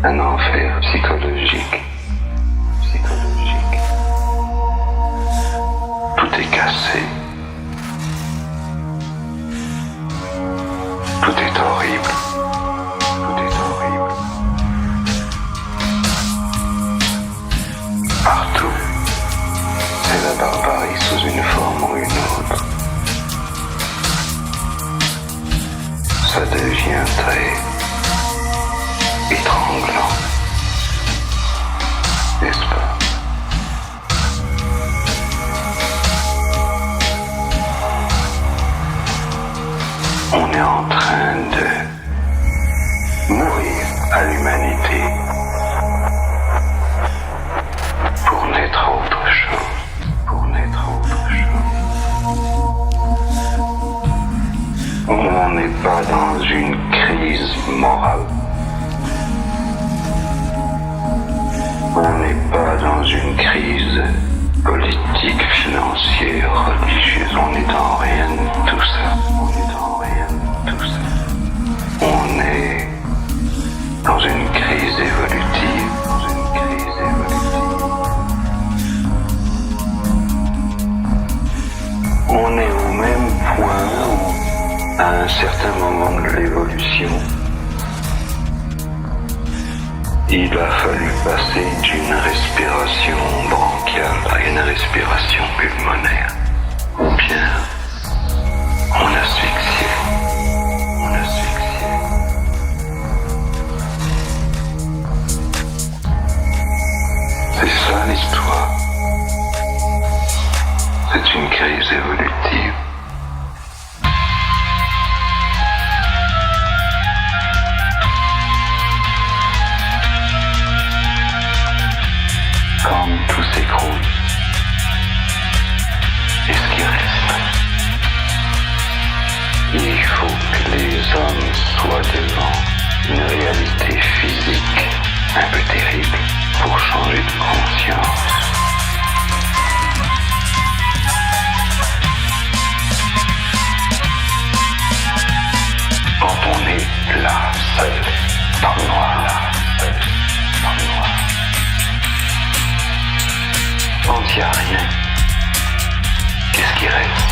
un enfer psychologique. Tout est cassé. Tout est horrible. Partout, c'est la barbarie sous une forme ou une autre. Ça devient très étranglant, n'est-ce pas? On est en train de mourir à l'humanité pour naître à autre chose. On n'est pas dans une crise morale. On n'est pas dans une crise politique, financière, religieuse. On n'est dans rien de tout ça. On est dans une crise évolutive. On est au même point où, à un certain moment de l'évolution, il a fallu passer d'une respiration bronchiale à une respiration pulmonaire. Ou bien, on asphyxiait. C'est ça l'histoire. C'est une crise évolutive. Quand tout s'écroule, qu'est-ce qui reste? Il faut que les hommes soient devant une réalité physique un peu terrible pour changer de conscience. Quand on est là, seul, dans le noir, quand il n'y a rien, qu'est-ce qui reste?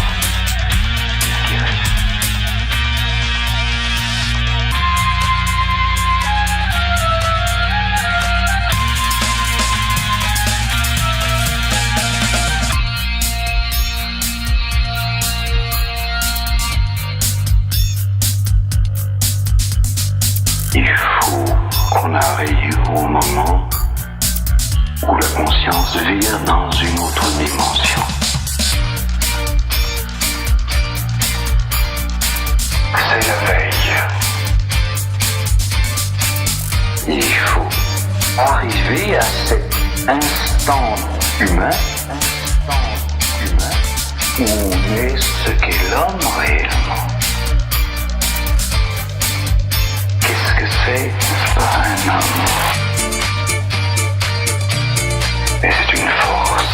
Il faut qu'on arrive au moment où la conscience vire dans une autre dimension. C'est la veille. Il faut arriver à cet instant humain où on est ce qu'est l'homme réellement. Qu'est-ce que c'est, n'est-ce pas, un homme? Et c'est une force.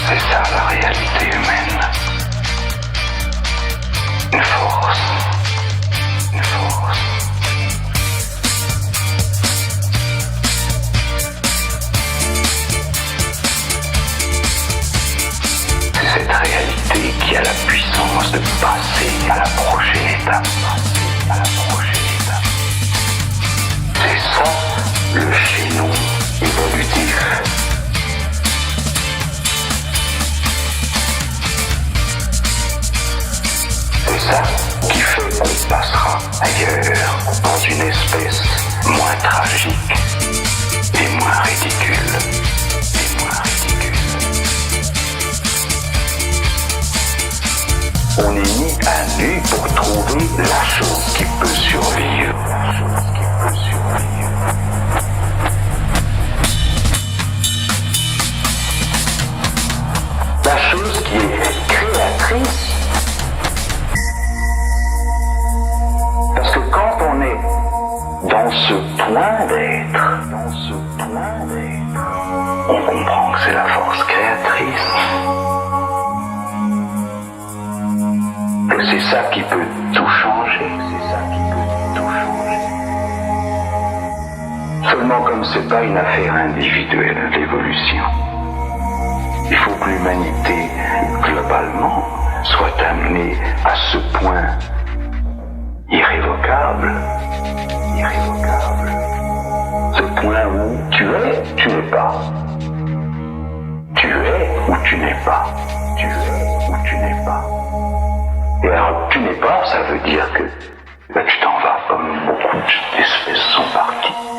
C'est ça la réalité humaine. Une force. C'est cette réalité qui a la puissance de passer à la prochaine étape. C'est ça le chaînon évolutif. C'est ça qui fait qu'on passera ailleurs, dans une espèce moins tragique et moins ridicule. On est mis à nu pour trouver la chose qui peut survivre. La chose qui est créatrice. Parce que quand on est dans ce point d'être, on comprend que c'est la force créatrice. Que c'est ça qui peut tout changer. Seulement comme c'est pas une affaire individuelle, l'évolution, il faut que l'humanité, globalement, soit amenée à ce point irrévocable, ce point où tu es, tu n'es pas. Tu es ou tu n'es pas. Tu es ou tu n'es pas. Et alors, tu n'es pas, ça veut dire que tu t'en vas comme beaucoup d'espèces sont parties.